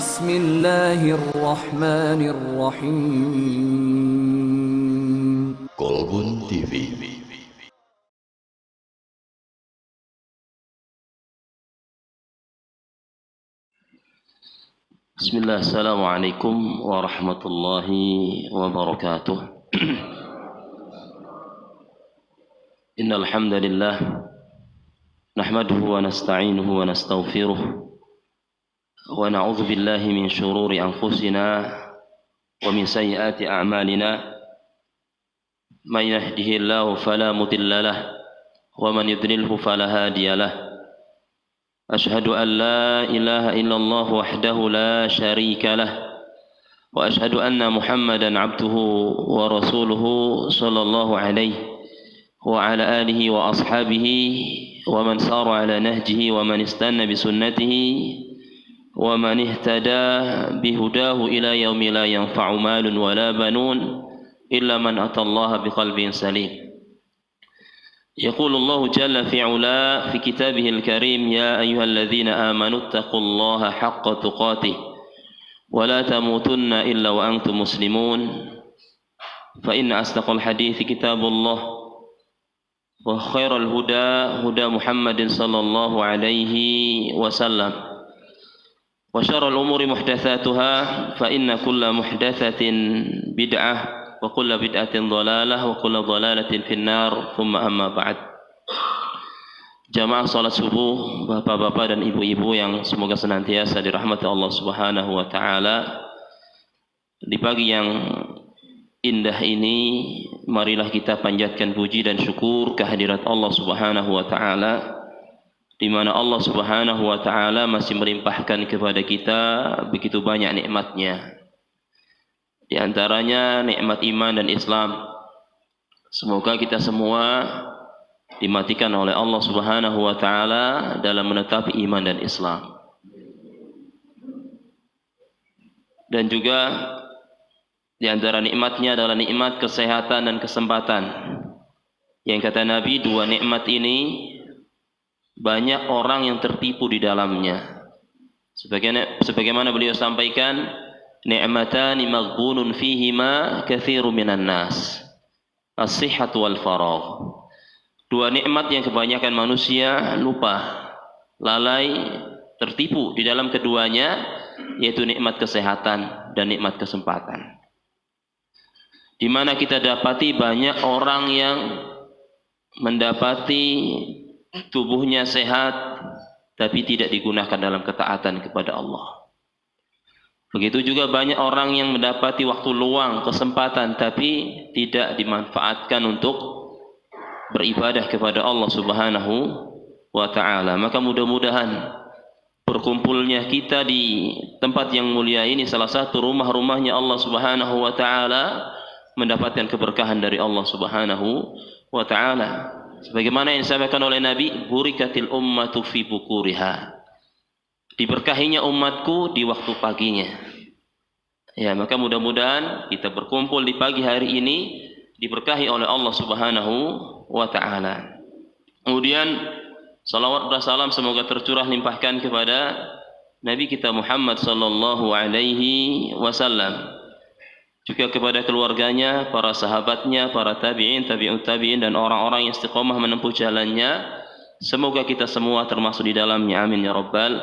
Bismillahirrahmanirrahim. Kolbun TV. Bismillah, assalamualaikum warahmatullahi wabarakatuh. Innal hamdalillah nahmaduhu wa nasta'inuhu wa nastaghfiruh wa na'udzu billahi min shururi anfusina wa min sayyiati a'malina. Man yahdihillahu fala mudilla lahu wa man yudlilhu fala hadiya lahu. أشهد أن لا إله إلا الله وحده لا شريك له وأشهد أن محمدا عبده ورسوله صلى الله عليه وعلى آله وأصحابه ومن سار على نهجه ومن استنى بسنته ومن اهتدى بهداه إلى يوم لا ينفع مال ولا بنون إلا من أتى الله بقلب سليم. يقول الله جل في علا في كتابه الكريم: يا أيها الذين آمنوا اتقوا الله حق تقاته ولا تموتن إلا وأنتم مسلمون. فإن أصدق الحديث كتاب الله وخير الهدى هدى محمد صلى الله عليه وسلم وشر الأمور محدثاتها فإن كل محدثة بدعة وكل بدعة ضلالة وكل ضلالة في النار ثم أما بعد. Jamaah salat subuh, bapak-bapak dan ibu-ibu yang semoga senantiasa dirahmati Allah Subhanahu wa taala. Di pagi yang indah ini, marilah kita panjatkan puji dan syukur kehadirat Allah Subhanahu wa taala, di mana Allah Subhanahu wa taala masih melimpahkan kepada kita begitu banyak nikmatnya. Di antaranya nikmat iman dan Islam. Semoga kita semua dimatikan oleh Allah Subhanahu wa taala dalam menetapi iman dan Islam. Dan juga di antara nikmatnya adalah nikmat kesehatan dan kesempatan. Yang kata Nabi, dua nikmat ini banyak orang yang tertipu di dalamnya. Sebagaimana beliau sampaikan, ni'matani maghbunun fihima katsirun minan nas, as-sihhatu wal faragh. Dua nikmat yang kebanyakan manusia lupa, lalai, tertipu di dalam keduanya, yaitu nikmat kesehatan dan nikmat kesempatan. Di mana kita dapati banyak orang yang mendapati tubuhnya sehat tapi tidak digunakan dalam ketaatan kepada Allah. Begitu juga banyak orang yang mendapati waktu luang, kesempatan, tapi tidak dimanfaatkan untuk beribadah kepada Allah Subhanahu wa ta'ala. Maka mudah-mudahan berkumpulnya kita di tempat yang mulia ini, salah satu rumah-rumahnya Allah Subhanahu wa ta'ala, mendapatkan keberkahan dari Allah Subhanahu wa ta'ala. Sebagaimana yang disampaikan oleh Nabi, burikatil ummatu fi bukuriha, diberkahinya umatku di waktu paginya. Ya, maka mudah-mudahan kita berkumpul di pagi hari ini diberkahi oleh Allah Subhanahu wa ta'ala. Kemudian salawat dan salam semoga tercurah limpahkan kepada Nabi kita Muhammad sallallahu alaihi wasallam, juga kepada keluarganya, para sahabatnya, para tabi'in, tabi'ut tabi'in, dan orang-orang yang istiqomah menempuh jalannya. Semoga kita semua termasuk di dalamnya, amin ya rabbal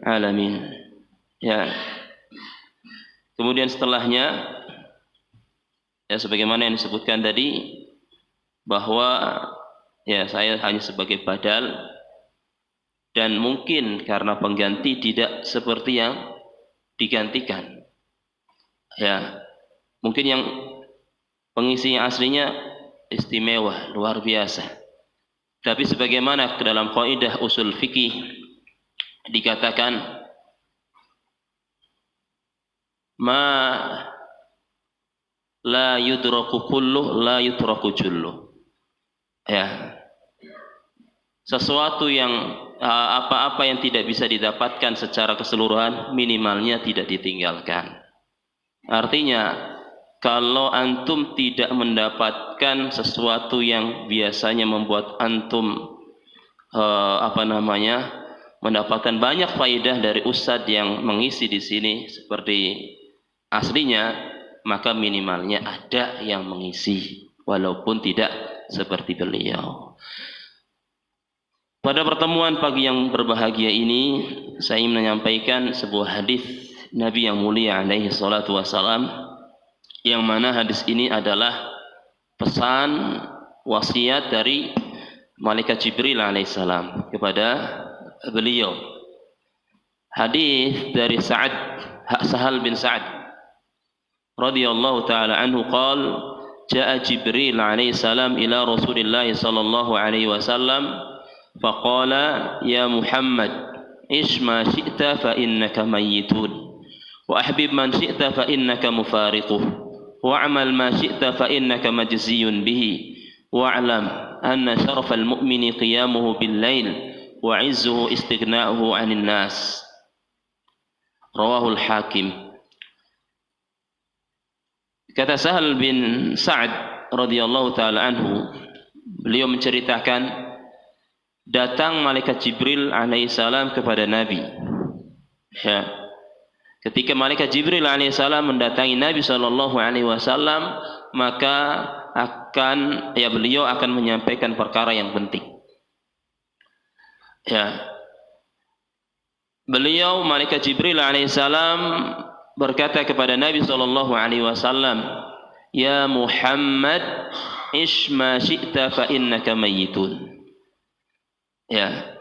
alamin. Ya. Kemudian setelahnya, ya sebagaimana yang disebutkan tadi, bahwa ya saya hanya sebagai badal, dan mungkin karena pengganti tidak seperti yang digantikan. Ya, mungkin yang pengisi yang aslinya istimewa, luar biasa. Tapi sebagaimana dalam kaidah usul fikih dikatakan, ma la yudraku kulluh la yutraku julluh. Ya, sesuatu yang apa-apa yang tidak bisa didapatkan secara keseluruhan, minimalnya tidak ditinggalkan. Artinya, kalau antum tidak mendapatkan sesuatu yang biasanya membuat antum mendapatkan banyak faedah dari ustadz yang mengisi di sini seperti aslinya, maka minimalnya ada yang mengisi walaupun tidak seperti beliau. Pada pertemuan pagi yang berbahagia ini, saya ingin menyampaikan sebuah hadis Nabi yang mulia alaihi salatu wassalam, yang mana hadis ini adalah pesan wasiat dari malaikat Jibril alaihissalam kepada beliau. Hadis dari Sahal bin Sa'ad radhiyallahu taala anhu qala jaa Jibril alaihissalam ila Rasulillah sallallahu alaihi wasallam faqala ya Muhammad ish ma syi'ta fa innaka mayyitun wa ahbib man syi'ta fa innaka mufariquh wa'mal ma syi'ta fa innaka majziyun bihi wa'lam anna syarafal mu'mini qiyamuhu bil lail wa 'izzuhu istighna'uhu 'anil nas. Rawahul Hakim. Kata Sahal bin Sa'ad radhiyallahu taala anhu, beliau menceritakan datang malaikat Jibril alaihissalam kepada Nabi. Ya. Ketika malaikat Jibril alaihissalam mendatangi Nabi sallallahu alaihi wasallam, maka beliau akan menyampaikan perkara yang penting. Ya. Beliau malaikat Jibril alaihissalam berkata kepada Nabi sallallahu alaihi wasallam, "Ya Muhammad, ish ma syi'ta fa innaka mayyitun." Ya.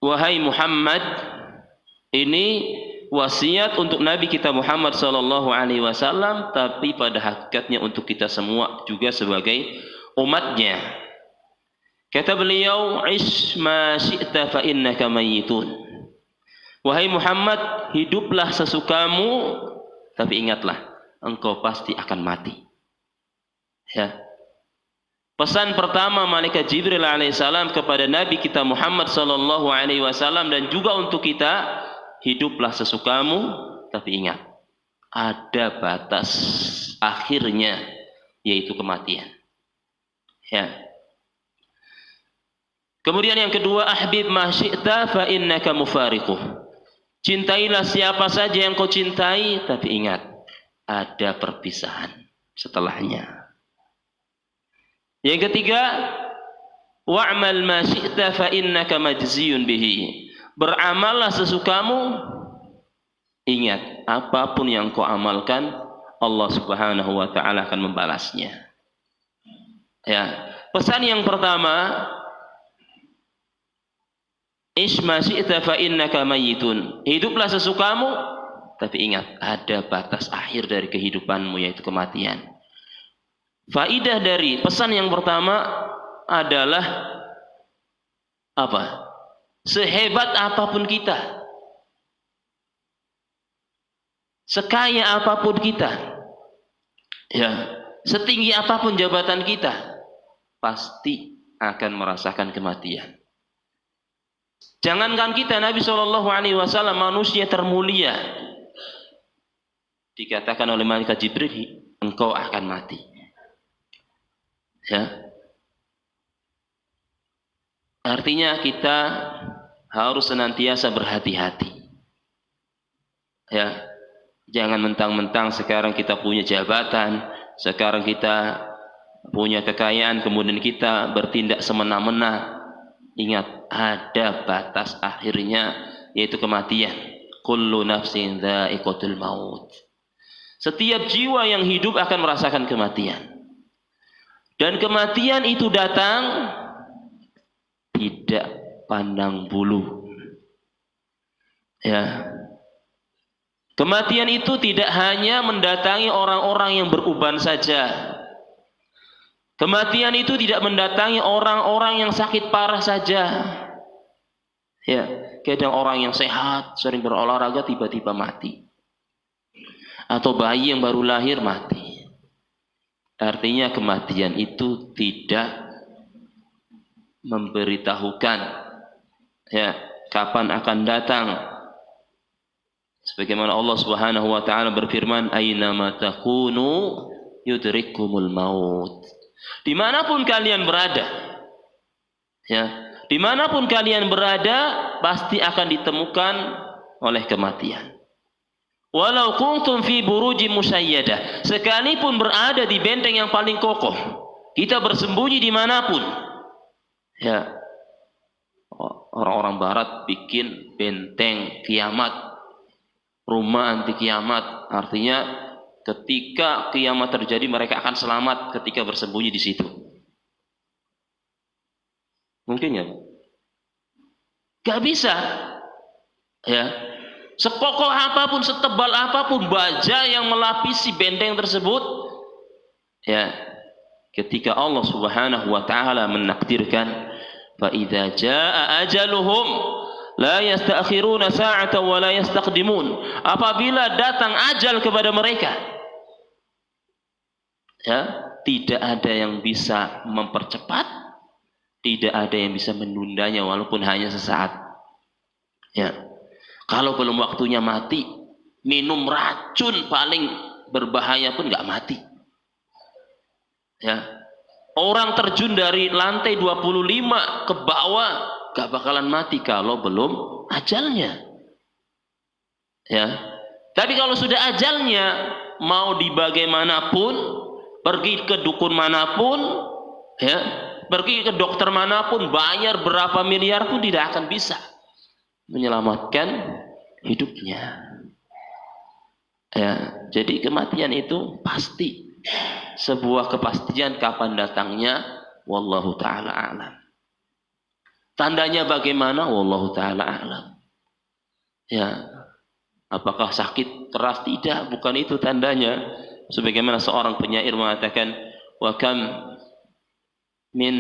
Wahai Muhammad, ini wasiat untuk Nabi kita Muhammad sallallahu alaihi wasallam, tapi pada hakikatnya untuk kita semua juga sebagai umatnya. Kata beliau, "Ish ma syi'ta fa innaka mayyitun." Wahai Muhammad, hiduplah sesukamu, tapi ingatlah, engkau pasti akan mati. Ya. Pesan pertama malaikat Jibril alaihissalam kepada Nabi kita Muhammad sallallahu alaihi wasallam dan juga untuk kita, hiduplah sesukamu, tapi ingat, ada batas akhirnya, yaitu kematian. Ya. Kemudian yang kedua, ahbib ma syi'ta fa innaka mufariquh. Cintailah siapa saja yang kau cintai, tapi ingat, ada perpisahan setelahnya. Yang ketiga, wa'mal ma syi'ta fa innaka majziyun bihi. Beramallah sesukamu, ingat, apapun yang kau amalkan, Allah Subhanahu wa taala akan membalasnya. Ya. Pesan yang pertama, ish ma syi'ta fa innaka mayyitun. Hiduplah sesukamu, tapi ingat, ada batas akhir dari kehidupanmu, yaitu kematian. Faidah dari pesan yang pertama adalah apa? Sehebat apapun kita, sekaya apapun kita, ya, setinggi apapun jabatan kita, pasti akan merasakan kematian. Jangankan kita, Nabi SAW manusia termulia, dikatakan oleh malaikat Jibril, engkau akan mati. Ya. Artinya kita harus senantiasa berhati-hati. Ya. Jangan mentang-mentang sekarang kita punya jabatan, sekarang kita punya kekayaan, kemudian kita bertindak semena-mena. Ingat, ada batas akhirnya, yaitu kematian. Kullu nafsin dha'iqatul maut. Setiap jiwa yang hidup akan merasakan kematian. Dan kematian itu datang tidak pandang bulu. Ya. Kematian itu tidak hanya mendatangi orang-orang yang beruban saja. Kematian itu tidak mendatangi orang-orang yang sakit parah saja. Ya, kadang orang yang sehat, sering berolahraga tiba-tiba mati. Atau bayi yang baru lahir mati. Artinya kematian itu tidak memberitahukan ya kapan akan datang. Sebagaimana Allah Subhanahu wa taala berfirman, "Ainama takunu yudrikumul maut." Dimanapun kalian berada, ya, dimanapun kalian berada, pasti akan ditemukan oleh kematian. Walau kuntum fi buruji musayyadah, sekalipun berada di benteng yang paling kokoh, kita bersembunyi dimanapun. Ya, orang-orang Barat bikin benteng kiamat, rumah anti kiamat, artinya ketika kiamat terjadi mereka akan selamat ketika bersembunyi di situ. Mungkin ya? Gak bisa. Ya. Sekokoh apapun, setebal apapun baja yang melapisi benteng tersebut, ya, ketika Allah Subhanahu wa taala menakdirkan fa idza jaa ajaluhum la yasta'khiruna sa'atan wa la yastaqdimun, apabila datang ajal kepada mereka, ya, tidak ada yang bisa mempercepat, tidak ada yang bisa menundanya walaupun hanya sesaat. Ya. Kalau belum waktunya mati, minum racun paling berbahaya pun nggak mati. Ya. Orang terjun dari lantai 25 ke bawah nggak bakalan mati kalau belum ajalnya. Ya. Tapi kalau sudah ajalnya, mau di bagaimanapun, pergi ke dukun manapun, ya, pergi ke dokter manapun, bayar berapa miliar pun tidak akan bisa menyelamatkan hidupnya. Ya, jadi kematian itu pasti, sebuah kepastian kapan datangnya, wallahu taala a'lam. Tandanya bagaimana? Wallahu taala a'lam. Ya, apakah sakit keras? Tidak, bukan itu tandanya. Sebagaimana seorang penyair mengatakan, wa kam min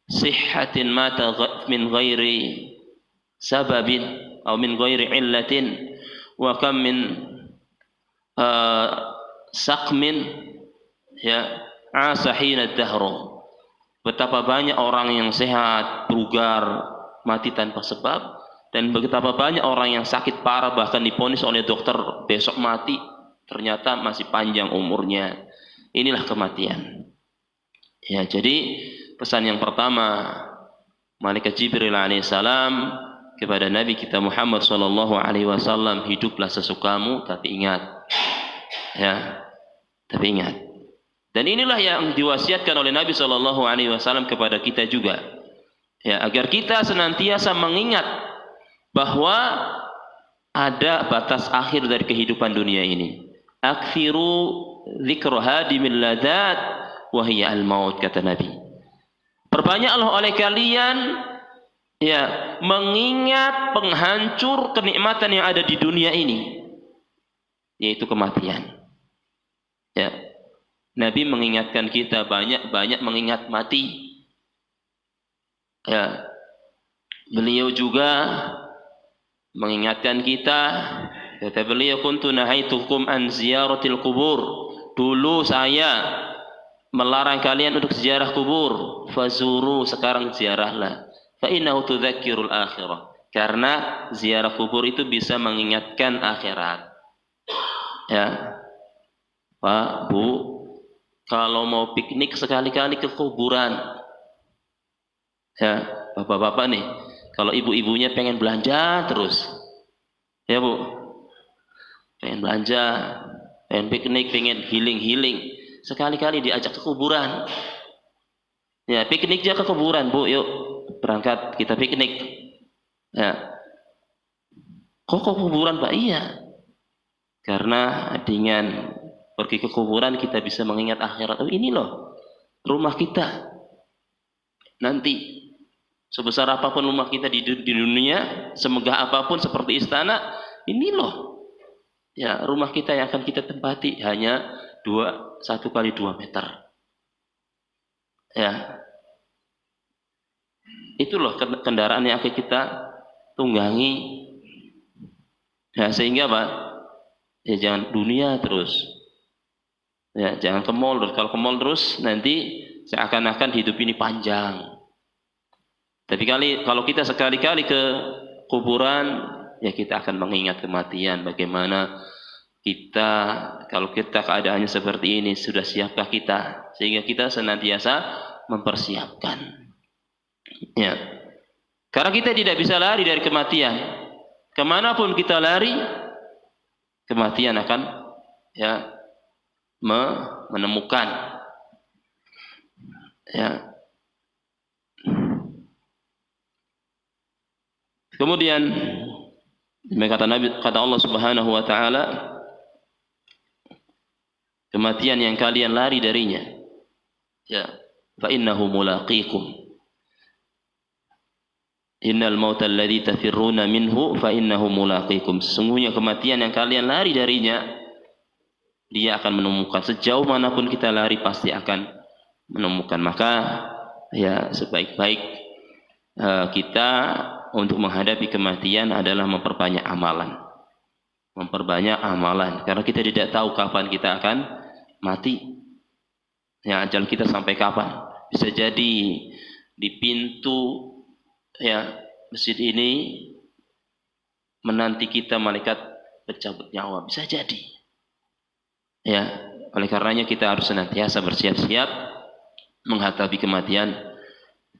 sihhatin mata min ghairi sababin atau min ghairi illatin wa kam min saqmin ya asa hina dahru. Betapa banyak orang yang sehat bugar mati tanpa sebab, dan betapa banyak orang yang sakit parah bahkan diponis oleh dokter besok mati, ternyata masih panjang umurnya. Inilah kematian. Ya, jadi pesan yang pertama malaikat Jibril alaihissalam kepada Nabi kita Muhammad sallallahu alaihi wasallam, hiduplah sesukamu tapi ingat, ya, tapi ingat. Dan inilah yang diwasiatkan oleh Nabi sallallahu alaihi wasallam kepada kita juga, ya, agar kita senantiasa mengingat bahwa ada batas akhir dari kehidupan dunia ini. Akfiru dzikra hadimil ladzat wa hiya al-maut, kata Nabi. Perbanyaklah oleh kalian, ya, mengingat penghancur kenikmatan yang ada di dunia ini, yaitu kematian. Ya, Nabi mengingatkan kita banyak-banyak mengingat mati. Ya, beliau juga mengingatkan kita, kata beliau, kuntu nahaitukum an ziyaratil kubur, dulu saya melarang kalian untuk ziarah kubur, fazuru, sekarang ziarahlah. Fa innahu tudzakirul akhirah, karena ziarah kubur itu bisa mengingatkan akhirat. Ya, Pak, Bu, kalau mau piknik sekali-kali ke kuburan. Ya, bapak-bapak nih, kalau ibu-ibunya pengen belanja terus, ya Bu, pengen belanja, pengen piknik, pengen healing, sekali-kali diajak ke kuburan. Ya, piknik aja ke kuburan, Bu, yuk berangkat kita piknik. Ya. Kok ke kuburan, Pak? Iya. Karena dengan pergi ke kuburan kita bisa mengingat akhirat. Oh, ini loh rumah kita. Nanti sebesar apapun rumah kita di dunia, semegah apapun seperti istana, ini loh, ya, rumah kita yang akan kita tempati hanya 1 kali 2 meter. Ya, itu loh kendaraan yang akan kita tunggangi. Ya, sehingga Pak, ya jangan dunia terus. Ya, jangan ke mall. Kalau ke mall terus nanti seakan-akan hidup ini panjang. Tapi kalau kita sekali-kali ke kuburan, ya kita akan mengingat kematian. Bagaimana kita, kalau kita keadaannya seperti ini, sudah siapkah kita? Sehingga kita senantiasa mempersiapkan. Ya. Karena Karena kita tidak bisa lari dari kematian. Kemanapun kita lari, kematian akan ya menemukan. Ya. Kemudian kata Allah Subhanahu wa taala, kematian yang kalian lari darinya, ya, fa innahu mulaqikum. Innal mauta alladzi tafirruna minhu fa innahu mulaqikum. Sesungguhnya kematian yang kalian lari darinya, dia akan menemukan. Sejauh manapun kita lari pasti akan menemukan. Maka ya sebaik-baik kita untuk menghadapi kematian adalah memperbanyak amalan. Memperbanyak amalan. Karena kita tidak tahu kapan kita akan mati. Ya, ajal kita sampai kapan. Bisa jadi di pintu ya masjid ini menanti kita malaikat pencabut nyawa, bisa jadi. Ya, oleh karenanya kita harus senantiasa bersiap-siap menghadapi kematian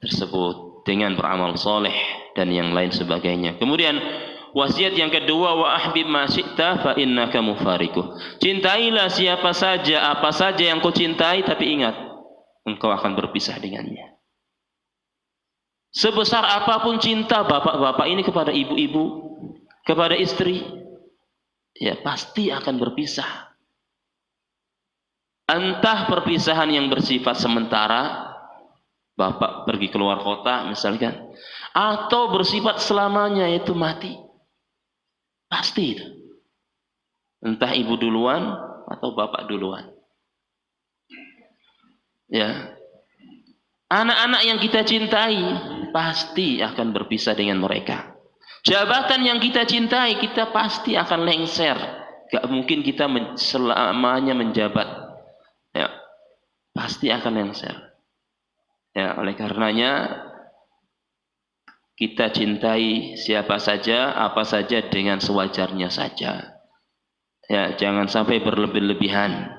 tersebut dengan beramal soleh dan yang lain sebagainya. Kemudian wasiat yang kedua, wa ahbib ma syi'ta fa innaka mufariquh. Cintailah siapa saja, apa saja yang kau cintai, tapi ingat engkau akan berpisah dengannya. Sebesar apapun cinta bapak-bapak ini kepada ibu-ibu, kepada istri, ya pasti akan berpisah. Entah perpisahan yang bersifat sementara, bapak pergi keluar kota misalkan, atau bersifat selamanya, yaitu mati. Pasti itu. Entah ibu duluan atau bapak duluan. Ya. Anak-anak yang kita cintai pasti akan berpisah dengan mereka. Jabatan yang kita cintai, kita pasti akan lengser. Gak mungkin kita selamanya menjabat. Ya, pasti akan lengser. Ya, oleh karenanya kita cintai siapa saja, apa saja dengan sewajarnya saja. Ya, jangan sampai berlebih-lebihan.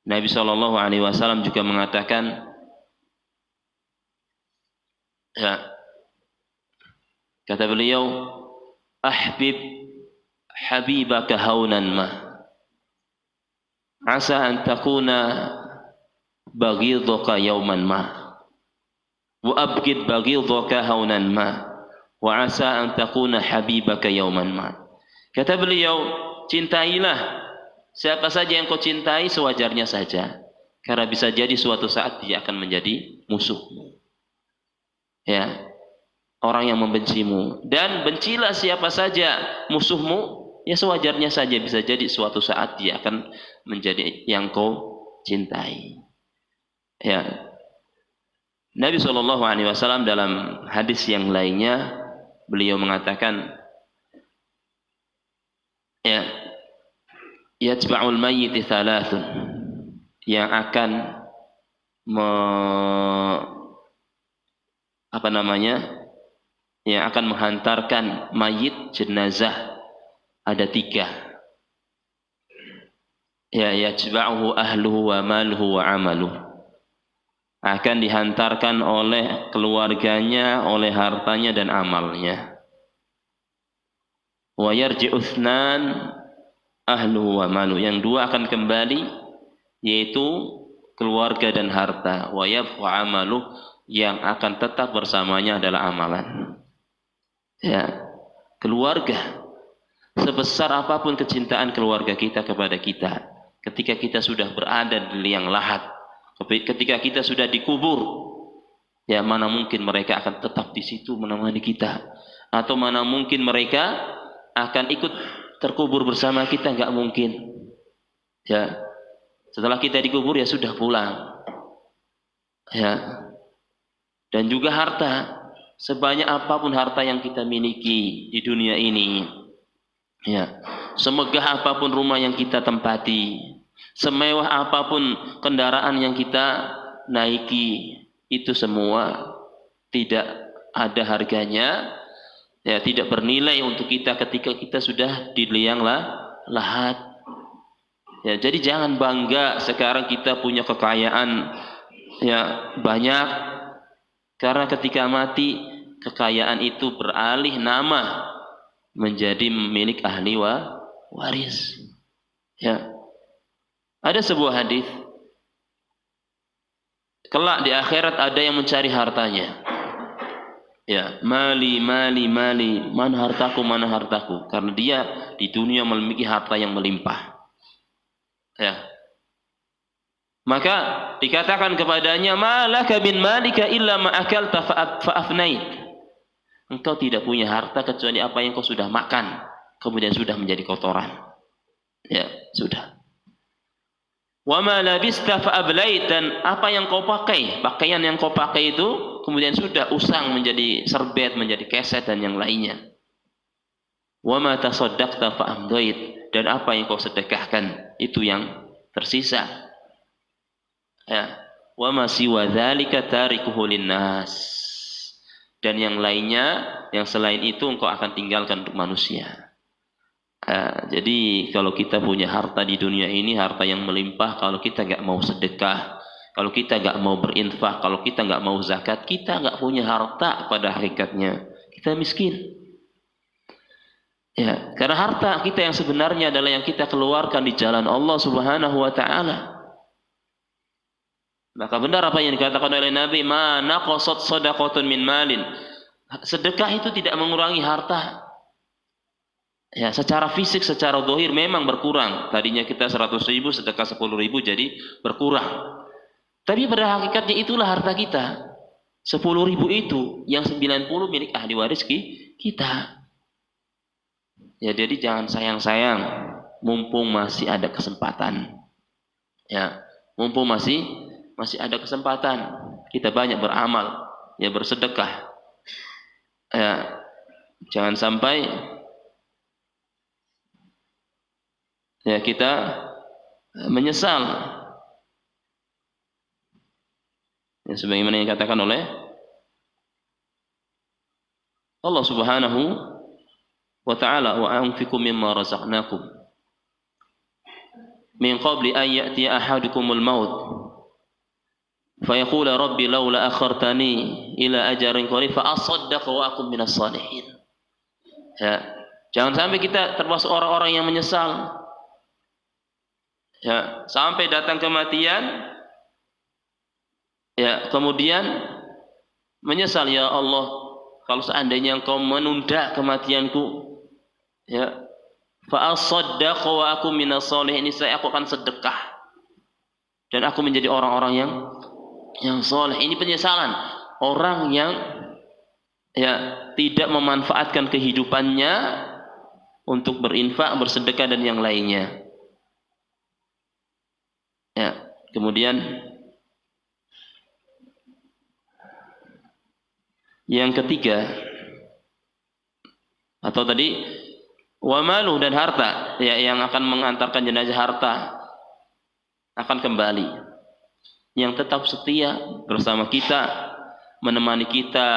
Nabi SAW juga mengatakan, ya, kata beliau, ahbib habibaka haunan ma, asa an takuna baghidhaka yawman ma, wa abghid baghidhaka haunan ma, wa asa an takuna habibaka yawman ma. Kata beliau, cintailah siapa saja yang kau cintai sewajarnya saja, karena bisa jadi suatu saat dia akan menjadi musuhmu. Ya, orang yang membencimu, dan bencilah siapa saja musuhmu, ya sewajarnya saja, bisa jadi suatu saat dia akan menjadi yang kau cintai. Ya, Nabi SAW dalam hadis yang lainnya beliau mengatakan, ya, yatba'ul mayyit thalathun, yang akan yang akan menghantarkan mayit jenazah ada 3. Ya, yatba'uhu ahluhu wa maluhu wa amaluhu. Akan dihantarkan oleh keluarganya, oleh hartanya dan amalnya. Wa yarji'u itsnan ahluhu wa maluhu. Yang 2 akan kembali, yaitu keluarga dan harta. Wa yabqa amaluhu, yang akan tetap bersamanya adalah amalan. Ya, keluarga. Sebesar apapun kecintaan keluarga kita kepada kita, ketika kita sudah berada di liang lahat, ketika kita sudah dikubur, ya mana mungkin mereka akan tetap di situ menemani kita, atau mana mungkin mereka akan ikut terkubur bersama kita, nggak mungkin. Ya, setelah kita dikubur ya sudah pulang. Ya. Dan juga harta, sebanyak apapun harta yang kita miliki di dunia ini, ya, semegah apapun rumah yang kita tempati, semewah apapun kendaraan yang kita naiki, itu semua tidak ada harganya, ya, tidak bernilai untuk kita ketika kita sudah di liang lahat. Ya, jadi jangan bangga sekarang kita punya kekayaan ya banyak, karena ketika mati kekayaan itu beralih nama menjadi milik ahli waris. Ya. Ada sebuah hadis, kelak di akhirat ada yang mencari hartanya. Ya, mali, mana hartaku, mana hartaku. Karena dia di dunia memiliki harta yang melimpah. Ya. Maka dikatakan kepadanya, malaka min malika illa ma akalta fa'afnait. Engkau tidak punya harta kecuali apa yang kau sudah makan, kemudian sudah menjadi kotoran. Ya, sudah. Wa ma labista fa'ablait, dan apa yang kau pakai, pakaian yang kau pakai itu kemudian sudah usang menjadi serbet, menjadi keset dan yang lainnya. Wa ma tasaddaqta fa'amdait, dan apa yang kau sedekahkan itu yang tersisa. Ya. Wa ma siwa dzalika tarikuhu linnas, dan yang lainnya, yang selain itu engkau akan tinggalkan untuk manusia. Jadi kalau kita punya harta di dunia ini, harta yang melimpah, kalau kita nggak mau sedekah, kalau kita nggak mau berinfak, kalau kita nggak mau zakat, kita nggak punya harta pada hakikatnya. Kita miskin. Ya, karena harta kita yang sebenarnya adalah yang kita keluarkan di jalan Allah Subhanahu wa taala. Maka benar apa yang dikatakan oleh Nabi, ma naqasat shadaqatun min malin. Sedekah itu tidak mengurangi harta. Ya, secara fisik, secara zahir memang berkurang. Tadinya kita 100.000, sedekah 10.000 jadi berkurang. Tapi pada hakikatnya itulah harta kita. 10.000 itu, yang 90 milik ahli waris kita. Ya, jadi jangan sayang-sayang, mumpung masih ada kesempatan. Ya, mumpung masih ada kesempatan, kita banyak beramal, ya bersedekah. Ya, jangan sampai ya kita menyesal. Ya, sebagaimana yang dikatakan oleh Allah Subhanahu wa ta'ala, wa anfiqu mimma razaqnakum min qabli an ya'tiya ahadukumul maut fayaqula rabbi laula akhartani ila ajalin qarib fa asaddaq wa akum minas salihin. Ya, jangan sampai kita termasuk orang-orang yang menyesal. Ya, sampai datang kematian, ya kemudian menyesal, ya Allah, kalau seandainya engkau menunda kematianku, ya fa asaddaq wa akum minas salihin, saya aku akan sedekah dan aku menjadi orang-orang yang soleh. Ini penyesalan orang yang ya tidak memanfaatkan kehidupannya untuk berinfak, bersedekah dan yang lainnya. Ya, kemudian yang ketiga, atau tadi wa malu, dan harta, ya yang akan mengantarkan jenazah, harta akan kembali. Yang tetap setia bersama kita, menemani kita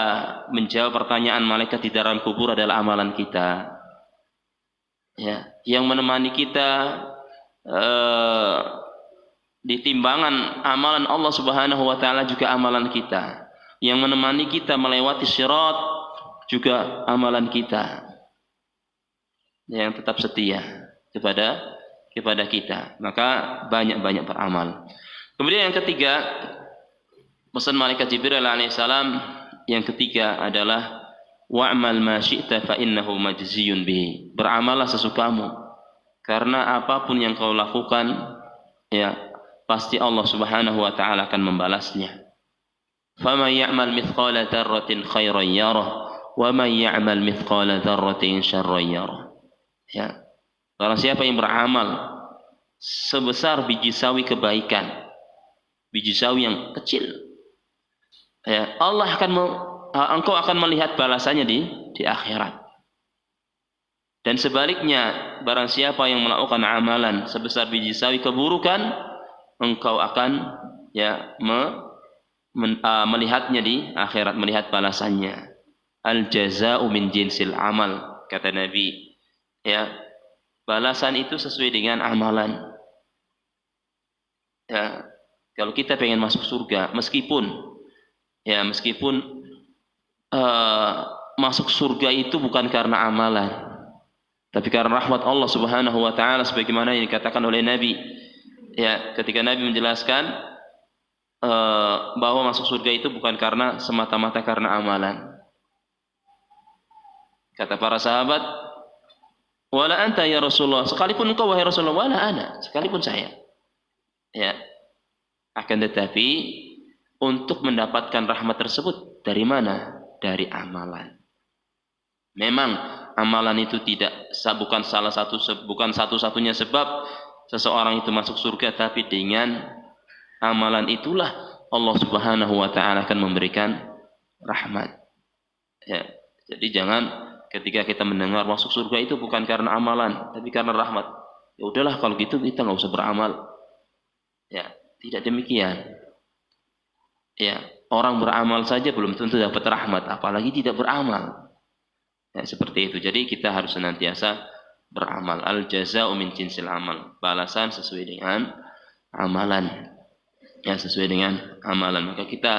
menjawab pertanyaan malaikat di dalam kubur adalah amalan kita. Ya, yang menemani kita di timbangan amalan Allah Subhanahu wa taala juga amalan kita. Yang menemani kita melewati sirat juga amalan kita. Yang tetap setia kepada kita, maka banyak-banyak beramal. Kemudian yang ketiga, pesan malaikat Jibril alaihissalam yang ketiga adalah wa'mal ma syi'ta fa innahu majziyun bihi. Beramallah sesukamu, karena apapun yang kau lakukan, ya pasti Allah Subhanahu wa taala akan membalasnya. Faman ya'mal mithqala dzarratin khairan yarah wa man ya'mal mithqala dzarratin syarran yarah. Ya, barang siapa yang beramal sebesar biji sawi kebaikan, biji sawi yang kecil, ya Allah engkau akan melihat balasannya di akhirat. Dan sebaliknya, barang siapa yang melakukan amalan sebesar biji sawi keburukan, engkau akan ya melihatnya di akhirat, melihat balasannya. Al jazaa'u min jinsil amal, kata Nabi. Ya, balasan itu sesuai dengan amalan. Ya, kalau kita pengen masuk surga, meskipun masuk surga itu bukan karena amalan, tapi karena rahmat Allah Subhanahu wa taala, sebagaimana yang dikatakan oleh Nabi. Ya, ketika Nabi menjelaskan bahwa masuk surga itu bukan karena semata-mata karena amalan. Kata para sahabat, wala anta ya Rasulullah, sekalipun engkau wahai Rasulullah, wala ana, sekalipun saya. Ya. Akan tetapi untuk mendapatkan rahmat tersebut dari mana? Dari amalan. Memang amalan itu bukan satu-satunya sebab seseorang itu masuk surga, tapi dengan amalan itulah Allah Subhanahu wa taala akan memberikan rahmat. Ya. Jadi jangan ketika kita mendengar masuk surga itu bukan karena amalan, tapi karena rahmat. Ya udahlah kalau gitu kita nggak usah beramal. Ya, tidak demikian. Ya, orang beramal saja belum tentu dapat rahmat, apalagi tidak beramal. Ya, seperti itu. Jadi kita harus senantiasa beramal. Al jazaa'u min jinsil amal. Balasan sesuai dengan amalan. Ya, sesuai dengan amalan. Maka kita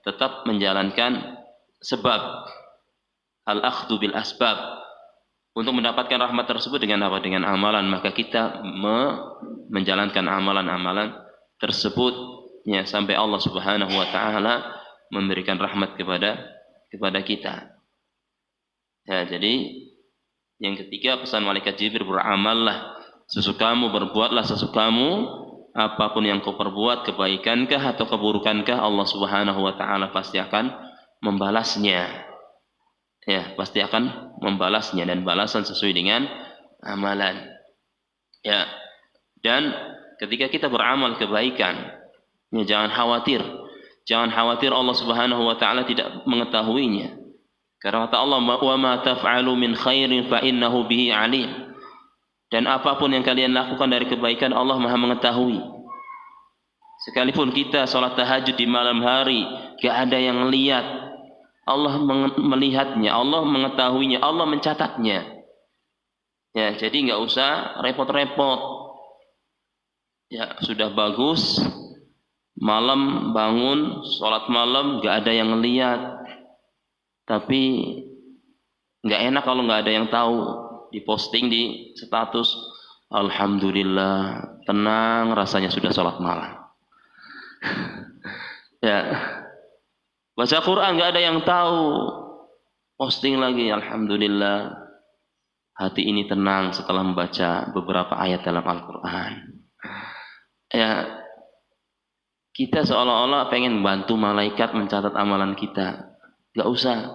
tetap menjalankan sebab, al-akhdhu bil asbab, untuk mendapatkan rahmat tersebut dengan apa? Dengan amalan. Maka kita menjalankan amalan-amalan tersebut ya, sampai Allah Subhanahu wa taala memberikan rahmat kepada kita. Ya, jadi yang ketiga, pesan malaikat Jibril, beramallah sesukamu, berbuatlah sesukamu, apapun yang kau perbuat, kebaikankah atau keburukankah, Allah Subhanahu wa taala pasti akan membalasnya. Ya, pasti akan membalasnya, dan balasan sesuai dengan amalan. Ya. Dan ketika kita beramal kebaikan, ya, jangan khawatir. Jangan khawatir Allah Subhanahu wa taala tidak mengetahuinya. Karena kata Allah, "Wa ma taf'alu min khairin fa innahu bihi 'alim." Dan apapun yang kalian lakukan dari kebaikan, Allah Maha mengetahui. Sekalipun kita salat tahajud di malam hari, gak ada yang lihat, Allah melihatnya, Allah mengetahuinya, Allah mencatatnya. Ya, jadi nggak usah repot-repot. Ya, sudah bagus, malam bangun, sholat malam, nggak ada yang lihat. Tapi nggak enak kalau nggak ada yang tahu. Diposting di status, alhamdulillah, tenang rasanya sudah sholat malam. Ya. Baca Quran nggak ada yang tahu, posting lagi, alhamdulillah, hati ini tenang setelah membaca beberapa ayat dalam Al-Quran. Ya, kita seolah-olah pengen membantu malaikat mencatat amalan kita, nggak usah.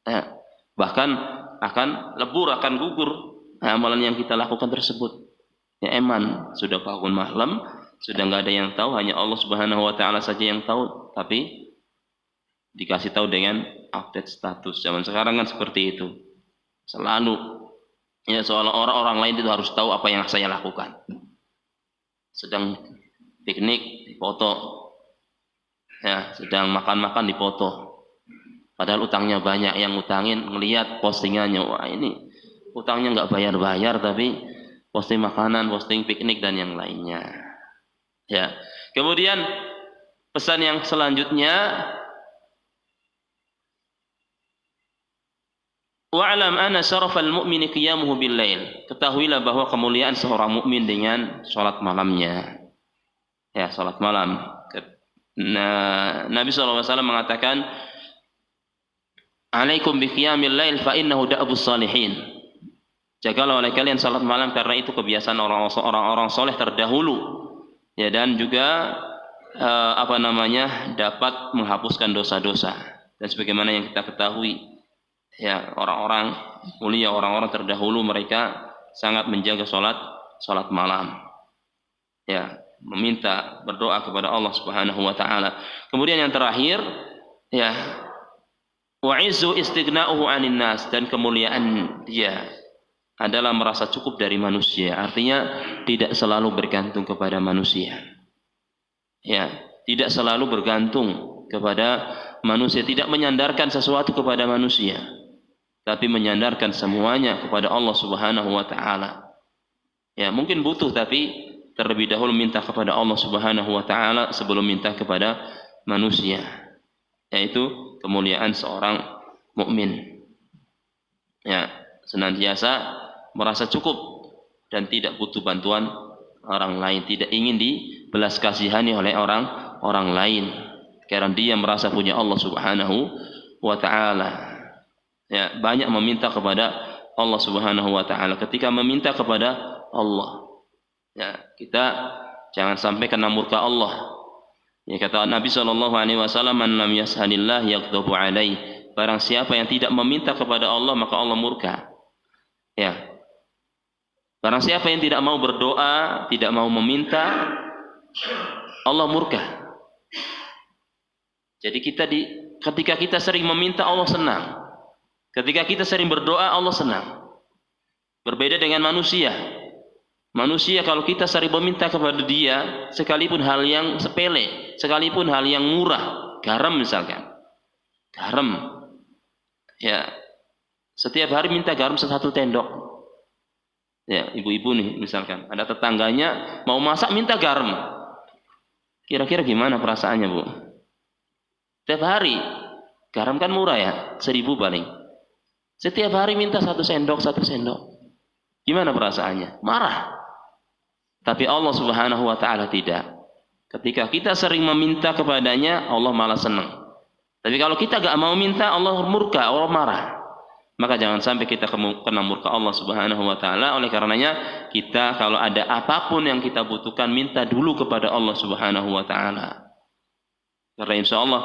Ya, bahkan akan lebur, akan gugur amalan yang kita lakukan tersebut. Ya, eman sudah bangun malam, sudah nggak ada yang tahu, hanya Allah Subhanahu wa taala saja yang tahu, tapi dikasih tahu dengan update status. Zaman sekarang kan seperti itu. Selalu ya, seolah orang lain itu harus tahu apa yang saya lakukan. Sedang piknik dipoto. Ya, sedang makan-makan dipoto. Padahal utangnya banyak, yang utangin ngelihat postingannya, wah ini utangnya nggak bayar-bayar tapi posting makanan, posting piknik dan yang lainnya. Ya. Kemudian pesan yang selanjutnya, wa'lam anna syarafal mu'mini qiyamuhu bil lail. Ketahuilah bahwa kemuliaan seorang mukmin dengan salat malamnya. Ya, salat malam. Nabi SAW mengatakan, alaikum bi qiyamil lail fa innahu da'bus salihin. Jagalah oleh kalian salat malam, karena itu kebiasaan orang-orang soleh terdahulu. Ya, dan juga dapat menghapuskan dosa-dosa. Dan sebagaimana yang kita ketahui, ya, orang-orang mulia, orang-orang terdahulu, mereka sangat menjaga salat malam. Ya, meminta, berdoa kepada Allah Subhanahu wa taala. Kemudian yang terakhir, ya, wa izzu istighna'uhu 'anil nas, dan kemuliaan dia adalah merasa cukup dari manusia. Artinya tidak selalu bergantung kepada manusia. Ya, tidak selalu bergantung kepada manusia, tidak menyandarkan sesuatu kepada manusia, tapi menyandarkan semuanya kepada Allah Subhanahu wa taala. Ya, mungkin butuh, tapi terlebih dahulu minta kepada Allah Subhanahu wa taala sebelum minta kepada manusia. yaitu kemuliaan seorang mukmin. Ya, senantiasa merasa cukup dan tidak butuh bantuan orang lain, tidak ingin dibelas kasihani oleh orang lain, karena dia merasa punya Allah Subhanahu wa taala. Ya, banyak meminta kepada Allah Subhanahu wa taala. Ketika meminta kepada Allah, ya, kita jangan sampai kena murka Allah. Ya, kata Nabi sallallahu alaihi wasallam, "Man lam yas'alillah yaghdabu alaih." Barang siapa yang tidak meminta kepada Allah, maka Allah murka. Ya. Barang siapa yang tidak mau berdoa, tidak mau meminta, Allah murka. Jadi ketika kita sering meminta, Allah senang. Ketika kita sering berdoa, Allah senang. Berbeda dengan manusia. Manusia kalau kita sering meminta kepada dia, sekalipun hal yang sepele, sekalipun hal yang murah, garam misalkan, garam, ya, setiap hari minta garam 1 sendok. Ya, ibu-ibu nih misalkan, ada tetangganya mau masak minta garam. Kira-kira gimana perasaannya, Bu? Setiap hari, garam kan murah ya, 1.000 paling. Setiap hari minta 1 sendok, 1 sendok. Gimana perasaannya? Marah. Tapi Allah Subhanahu wa taala tidak. Ketika kita sering meminta kepadanya, Allah malah senang. Tapi kalau kita gak mau minta, Allah murka, Allah marah. Maka jangan sampai kita kena murka Allah Subhanahu wa taala. Oleh karenanya, kita kalau ada apapun yang kita butuhkan, minta dulu kepada Allah Subhanahu wa taala. Karena insya Allah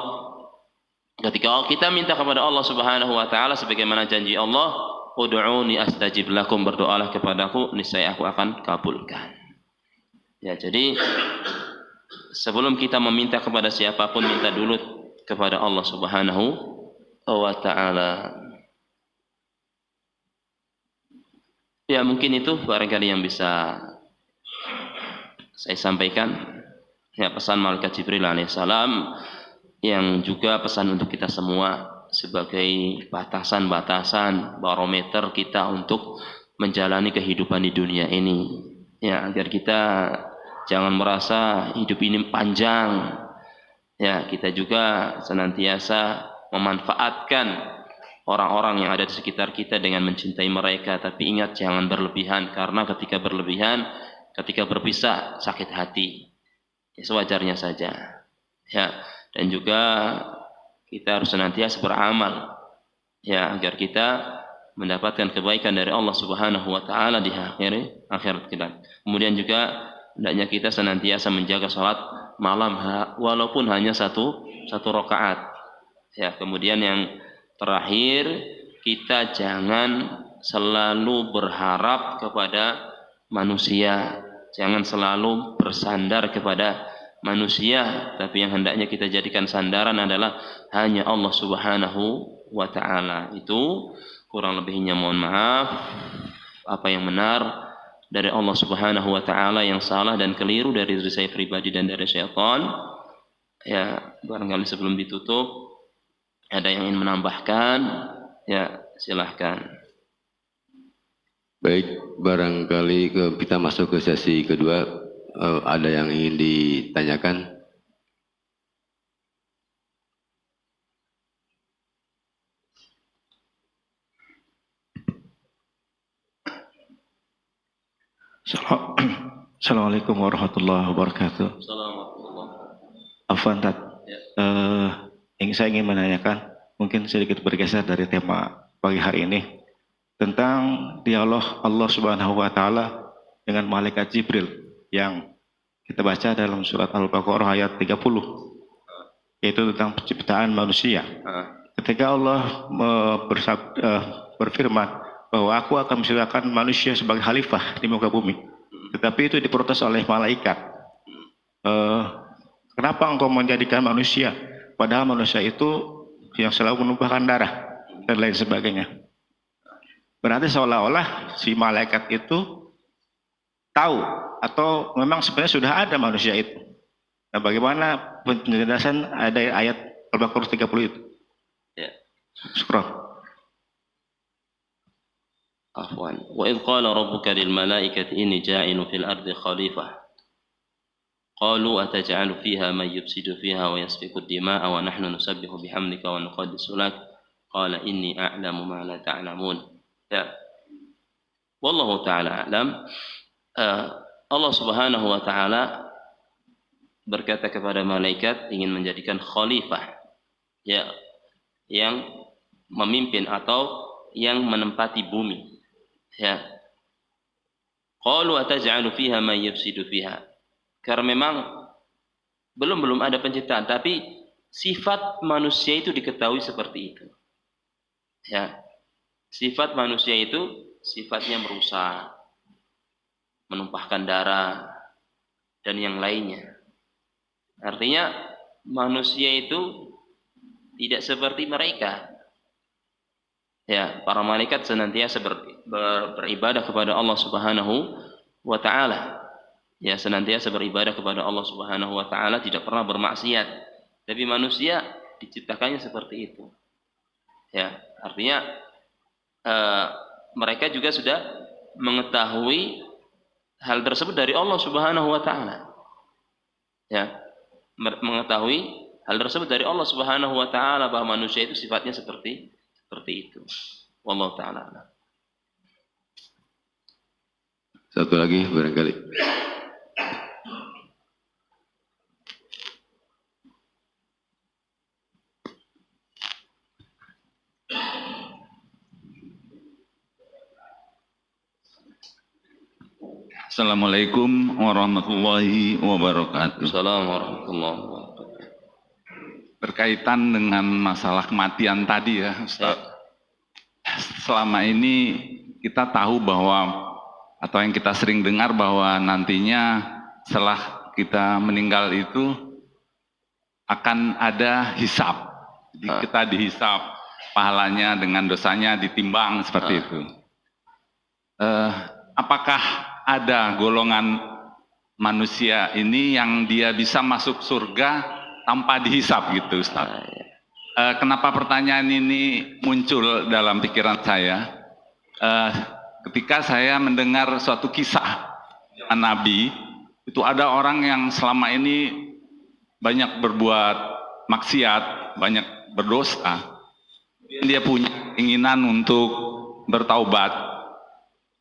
ketika kita minta kepada Allah Subhanahu wa taala, sebagaimana janji Allah, ud'uni astajib lakum, berdoalah kepadaku, niscaya aku akan kabulkan. Ya, jadi sebelum kita meminta kepada siapapun, minta dulu kepada Allah Subhanahu wa taala. Ya, mungkin itu barangkali yang bisa saya sampaikan. Ya, pesan malaikat Jibril alaihissalam, yang juga pesan untuk kita semua sebagai batasan-batasan barometer kita untuk menjalani kehidupan di dunia ini. Ya, agar kita jangan merasa hidup ini panjang. Ya, kita juga senantiasa memanfaatkan orang-orang yang ada di sekitar kita dengan mencintai mereka. Tapi ingat, jangan berlebihan, karena ketika berlebihan, ketika berpisah, sakit hati. Ya, sewajarnya saja. Ya, dan juga kita harus senantiasa beramal, ya, agar kita mendapatkan kebaikan dari Allah Subhanahu wa taala di akhirat kita. Kemudian juga hendaknya kita senantiasa menjaga salat malam walaupun hanya satu rakaat. Ya, kemudian yang terakhir, kita jangan selalu berharap kepada manusia, jangan selalu bersandar kepada manusia, tapi yang hendaknya kita jadikan sandaran adalah hanya Allah Subhanahu wa taala. Itu kurang lebihnya mohon maaf. Apa yang benar dari Allah Subhanahu wa taala, yang salah dan keliru dari diri saya pribadi dan dari syaitan. Ya, barangkali sebelum ditutup ada yang ingin menambahkan, ya, silahkan. Baik, barangkali kita masuk ke sesi kedua. Ada yang ingin ditanyakan? Assalamualaikum warahmatullahi wabarakatuh. Afwan, saya ingin menanyakan, mungkin sedikit bergeser dari tema pagi hari ini, tentang dialog Allah Subhanahu wa taala dengan malaikat Jibril yang kita baca dalam surat Al-Baqarah ayat 30, yaitu tentang penciptaan manusia. Ketika Allah berfirman bahwa aku akan menciptakan manusia sebagai khalifah di muka bumi, tetapi itu diprotes oleh malaikat. Kenapa engkau menjadikan manusia, padahal manusia itu yang selalu menumpahkan darah dan lain sebagainya? Berarti seolah-olah si malaikat itu tahu, atau memang sebenarnya sudah ada manusia itu. Nah, bagaimana penjelasan ada ayat Al-Baqarah 30 itu? Ya. Syukran. Afwan. Wa idh qala rabbuka lil malaikati inni ja'ilun fil ardi khalifah. qalu ataj'alu fiha man yufsidu fiha wa yasfiku ad-dima'a wa nahnu nusabbihu bihamdika wa nuqaddisu lak qala inni a'lamu ma la ta'lamun. Ya. Wallahu taala a'lam. Allah Subhanahu wa taala berkata kepada malaikat ingin menjadikan khalifah, ya, yang memimpin atau yang menempati bumi, ya. Qalu ataj'alu fiha man yufsidu fiha. Karena memang belum ada penciptaan, tapi sifat manusia itu diketahui seperti itu. Ya. Sifat manusia itu sifatnya merusak, menumpahkan darah dan yang lainnya. Artinya manusia itu tidak seperti mereka. Ya, para malaikat senantiasa beribadah kepada Allah Subhanahu wa taala. Ya, senantiasa beribadah kepada Allah Subhanahu wa taala, tidak pernah bermaksiat. Tapi manusia diciptakannya seperti itu. Ya, artinya mereka juga sudah mengetahui hal tersebut dari Allah Subhanahu wa taala. Ya, mengetahui hal tersebut dari Allah Subhanahu wa taala bahwa manusia itu sifatnya seperti itu. Wallahu taala. Satu lagi barangkali. Assalamualaikum warahmatullahi wabarakatuh. Assalamualaikum warahmatullahi wabarakatuh. Berkaitan dengan masalah kematian tadi ya, Ustaz. Selama ini kita tahu bahwa, atau yang kita sering dengar bahwa nantinya setelah kita meninggal itu akan ada hisab. Jadi kita dihisab, pahalanya dengan dosanya ditimbang seperti itu. Apakah ada golongan manusia ini yang dia bisa masuk surga tanpa dihisab gitu, Ustaz? Kenapa pertanyaan ini muncul dalam pikiran saya? Ketika saya mendengar suatu kisah Nabi, itu ada orang yang selama ini banyak berbuat maksiat, banyak berdosa. Dia punya keinginan untuk bertaubat.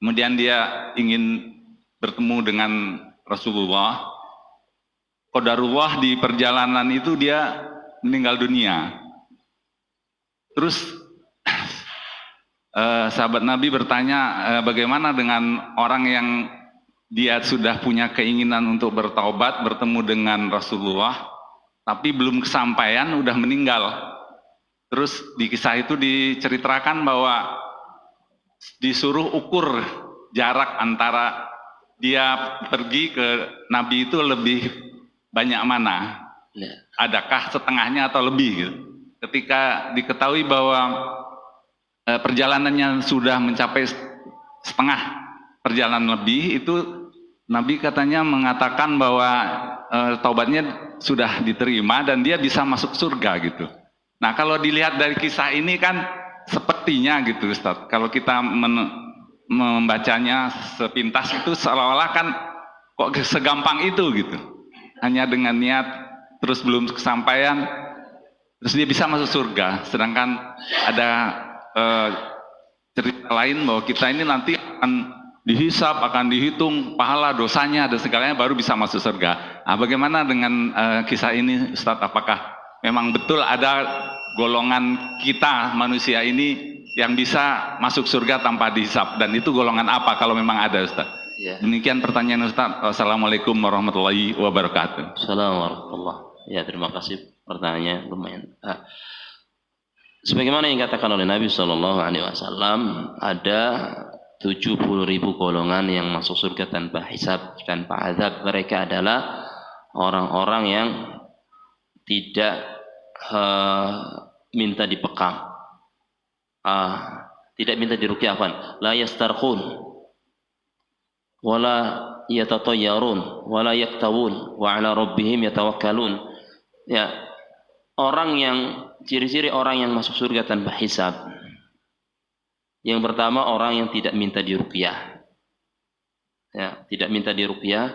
Kemudian dia ingin bertemu dengan Rasulullah. Qadarullah di perjalanan itu dia meninggal dunia. Terus sahabat Nabi bertanya, bagaimana dengan orang yang dia sudah punya keinginan untuk bertaubat, bertemu dengan Rasulullah, tapi belum kesampaian, udah meninggal. Terus di kisah itu diceritakan bahwa disuruh ukur jarak antara dia pergi ke Nabi itu lebih banyak mana, adakah setengahnya atau lebih gitu. Ketika diketahui bahwa perjalanannya sudah mencapai setengah perjalanan lebih, itu Nabi katanya mengatakan bahwa taubatnya sudah diterima dan dia bisa masuk surga gitu. Nah, kalau dilihat dari kisah ini kan sepertinya gitu, Ustaz, kalau kita membacanya sepintas itu seolah-olah kan kok segampang itu gitu. Hanya dengan niat terus belum kesampaian terus dia bisa masuk surga. Sedangkan ada cerita lain bahwa kita ini nanti akan dihisab, akan dihitung pahala dosanya dan segalanya baru bisa masuk surga. Nah, bagaimana dengan kisah ini, Ustaz? Apakah memang betul ada golongan kita manusia ini yang bisa masuk surga tanpa dihisab, dan itu golongan apa kalau memang ada, Ustaz? Ya. Demikian pertanyaan, Ustaz. Wassalamualaikum warahmatullahi wabarakatuh. Assalamualaikum warahmatullahi wabarakatuh. Ya, terima kasih pertanyaannya lumayan. Sebagaimana yang dikatakan oleh Nabi SAW, ada 70.000 golongan yang masuk surga tanpa hisab, tanpa azab. Mereka adalah orang-orang yang tidak minta dipekam, tidak minta diruqyahkan, la yastarkhun wala yatatayyarun wala yaktawun wa ala rabbihim yatawakkalun. Ya, orang yang ciri-ciri orang yang masuk surga tanpa hisab. Yang pertama, orang yang tidak minta diruqyah. Ya, tidak minta diruqyah.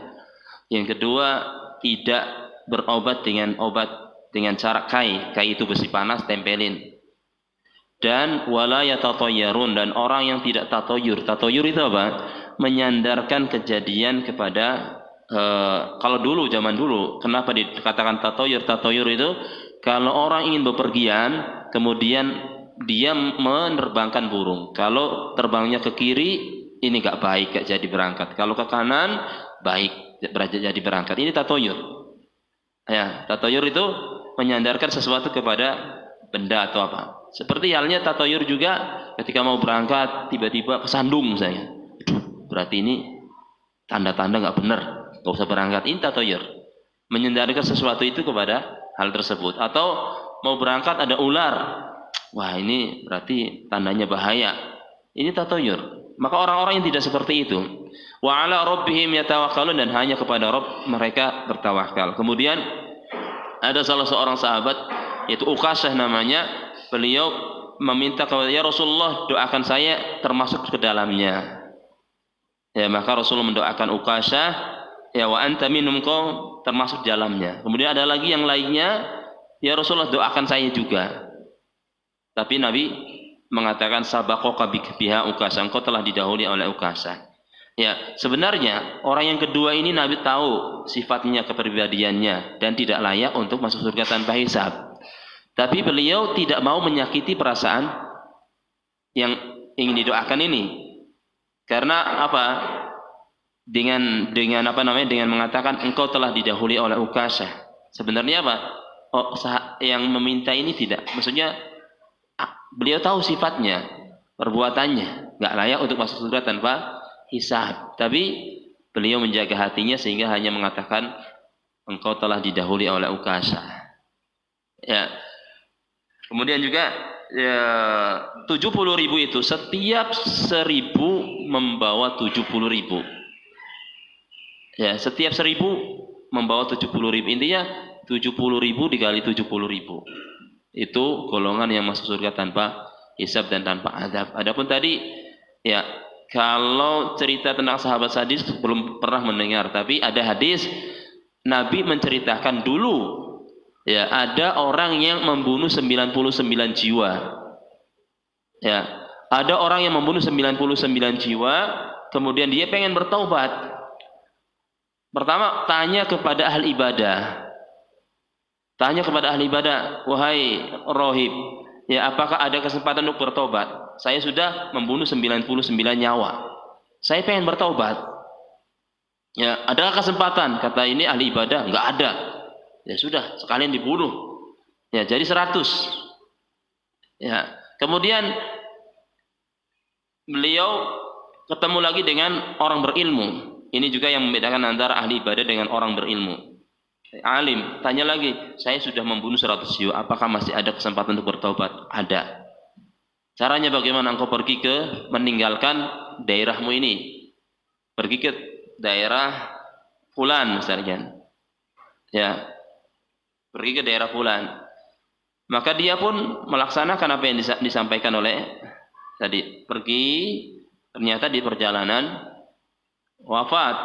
Yang kedua, tidak berobat dengan cara kai itu besi panas tempelin. Dan wala yatatayyarun, dan orang yang tidak tatoyur itu apa? Menyandarkan kejadian kepada kalau dulu, zaman dulu, kenapa dikatakan tatoyur itu kalau orang ingin bepergian kemudian dia menerbangkan burung, kalau terbangnya ke kiri ini gak baik, gak jadi berangkat, kalau ke kanan baik, jadi berangkat. Ini tatoyur. Ya, tatoyur itu menyandarkan sesuatu kepada benda atau apa. Seperti halnya tatoyur juga ketika mau berangkat tiba-tiba kesandung misalnya. Berarti ini tanda-tanda nggak benar, nggak usah berangkat. Ini tatoyur. Menyandarkan sesuatu itu kepada hal tersebut. Atau mau berangkat ada ular. Wah, ini berarti tandanya bahaya. Ini tatoyur. Maka orang-orang yang tidak seperti itu, wa ala rabbihim yatawakkalun, dan hanya kepada Rabb mereka bertawakal. Kemudian ada salah seorang sahabat yaitu Uqasyah namanya, beliau meminta kepada ya Rasulullah doakan saya termasuk ke dalamnya. Ya, maka Rasulullah mendoakan Uqasyah, ya wa anta minhum, kau termasuk dalamnya. Kemudian ada lagi yang lainnya, ya Rasulullah doakan saya juga. Tapi Nabi mengatakan sabaqaka biha Uqasyah, engkau telah didahului oleh Uqasyah. Ya, sebenarnya orang yang kedua ini Nabi tahu sifatnya, kepribadiannya, dan tidak layak untuk masuk surga tanpa hisab. Tapi beliau tidak mau menyakiti perasaan yang ingin didoakan ini. Karena apa? Dengan mengatakan engkau telah didahului oleh Uqasyah. Sebenarnya apa? Yang meminta ini tidak, maksudnya beliau tahu sifatnya, perbuatannya, nggak layak untuk masuk surga tanpa hisab. Tapi beliau menjaga hatinya sehingga hanya mengatakan engkau telah didahului oleh Uqasyah. Ya. Kemudian juga ya, 70.000 itu setiap 1.000 membawa 70.000. Ya, setiap 1.000 membawa 70.000. Intinya 70.000 dikali 70.000. Itu golongan yang masuk surga tanpa hisab dan tanpa azab. Adapun tadi ya, kalau cerita tentang sahabat hadis belum pernah mendengar, tapi ada hadis Nabi menceritakan dulu ya, ada orang yang membunuh 99 jiwa. Ya, ada orang yang membunuh 99 jiwa, kemudian dia pengen bertaubat. Pertama tanya kepada ahli ibadah. Tanya kepada ahli ibadah, wahai rohib, ya apakah ada kesempatan untuk bertobat? Saya sudah membunuh 99 nyawa. Saya pengen bertobat. Ya, adakah kesempatan? Kata ini ahli ibadah, enggak ada. Ya sudah, sekalian dibunuh. Ya, jadi 100. Ya, kemudian beliau ketemu lagi dengan orang berilmu. Ini juga yang membedakan antara ahli ibadah dengan orang berilmu. Alim, tanya lagi, saya sudah membunuh 100 jiwa, apakah masih ada kesempatan untuk bertobat? Ada. Caranya bagaimana? Engkau pergi meninggalkan daerahmu ini. Pergi ke daerah fulan misalnya. Ya. Pergi ke daerah fulan. Maka dia pun melaksanakan apa yang disampaikan oleh tadi. Pergi, ternyata di perjalanan wafat.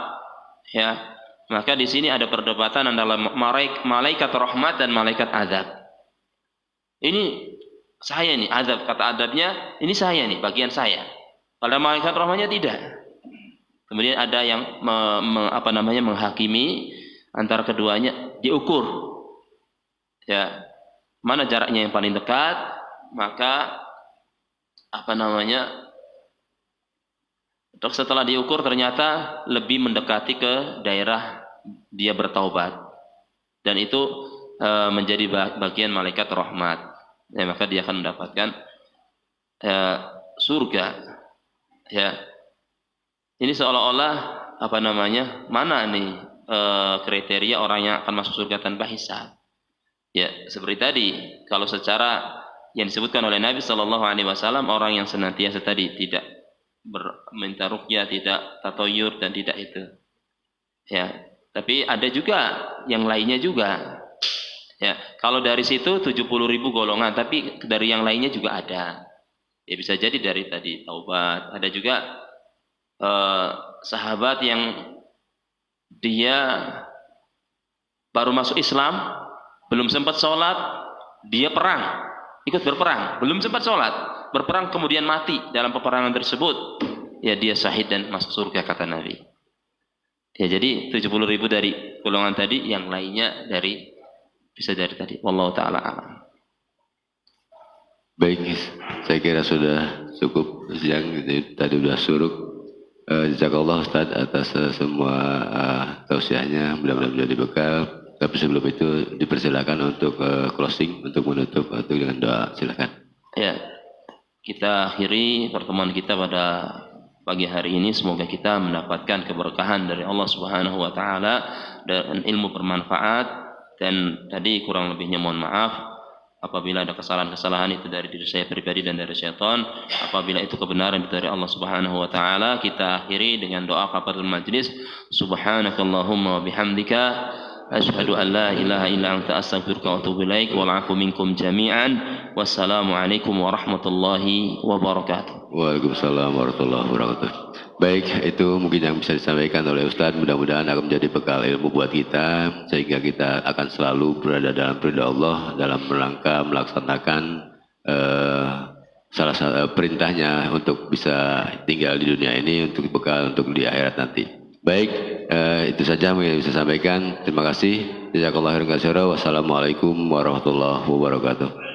Ya. Maka di sini ada perdebatan antara malaikat rahmat dan malaikat azab. Ini saya nih, azab, kata azabnya ini saya nih, bagian saya. Pada malaikat rahmatnya tidak. Kemudian ada yang menghakimi antara keduanya, diukur. Ya, mana jaraknya yang paling dekat, maka setelah diukur ternyata lebih mendekati ke daerah dia bertaubat, dan itu menjadi bagian malaikat rahmat. Ya, maka dia akan mendapatkan surga. Ya, ini seolah-olah mana nih kriteria orang yang akan masuk surga tanpa hisab. Ya, seperti tadi, kalau secara yang disebutkan oleh Nabi Shallallahu Alaihi Wasallam, orang yang senantiasa tadi tidak minta ruqyah, tidak tatoyur, dan tidak itu. Ya, tapi ada juga yang lainnya juga. Ya, kalau dari situ 70.000 golongan, tapi dari yang lainnya juga ada. Ya, bisa jadi dari tadi taubat. Ada juga sahabat yang dia baru masuk Islam, belum sempat sholat, dia perang, ikut berperang, belum sempat sholat, berperang kemudian mati dalam peperangan tersebut, ya dia syahid dan masuk surga kata Nabi. Ya jadi 70.000 dari golongan tadi, yang lainnya dari bisa dari tadi. Wallahu taala alam. Baik, saya kira sudah cukup siang. Tadi sudah suruk. Jazakallah Ustaz atas semua tausiahnya. Mudah-mudahan menjadi bekal. Tapi sebelum itu dipersilakan untuk closing, untuk menutup dengan doa. Silakan. Ya, kita akhiri pertemuan kita pada pagi hari ini. Semoga kita mendapatkan keberkahan dari Allah Subhanahu wa taala dan ilmu bermanfaat. Dan tadi kurang lebihnya mohon maaf apabila ada kesalahan-kesalahan itu dari diri saya pribadi dan dari syaitan. Apabila itu kebenaran dari Allah Subhanahu wa taala, kita akhiri dengan doa kafaratul majlis. Subhanakallahumma wa bihamdika asyhadu an la ilaha illa anta astaghfiruka wa atubu ilaik wal 'afu minkum jami'an. Wassalamualaikum warahmatullahi wabarakatuh. Waalaikumsalam warahmatullahi wabarakatuh. Baik, itu mungkin yang bisa disampaikan oleh Ustadz. Mudah-mudahan akan menjadi bekal ilmu buat kita, sehingga kita akan selalu berada dalam ridha Allah, dalam rangka melaksanakan salah satu perintahnya untuk bisa tinggal di dunia ini, untuk bekal untuk di akhirat nanti. Baik, itu saja yang bisa sampaikan. Terima kasih. Jazakallahu khairan katsiran. Wassalamualaikum warahmatullahi wabarakatuh.